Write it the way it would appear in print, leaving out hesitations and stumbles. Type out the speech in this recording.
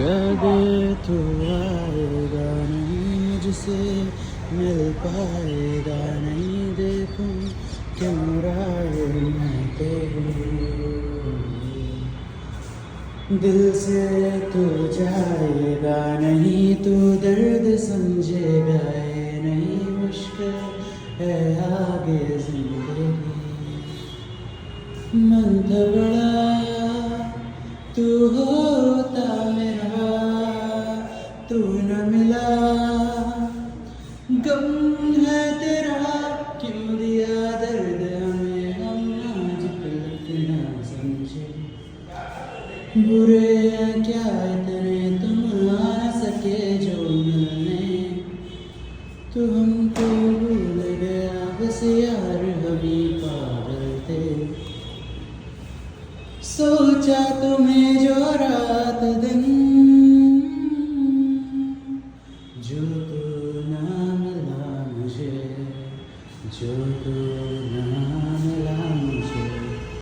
कभी तू आएगा नहीं मुझसे मिल पाएगा नहीं देखूं क्यों राह मैं तेरी दिल से तू जाएगा नहीं तू दर्द समझेगा ये नहीं मुश्किल है आगे जिंदगी मन था बड़ा तू होता मेरा तू न मिला गम है तेरा क्यों दिया दर्द हमें हम आज तक ना समझे बुरे हैं क्या इतने तुम आ सके जो मिलने तू हमको भूल गया बस यार हमी पागल थे सोचा तुम्हें जो रात दिन जो तू ना मिला मुझे जो तू ना मिला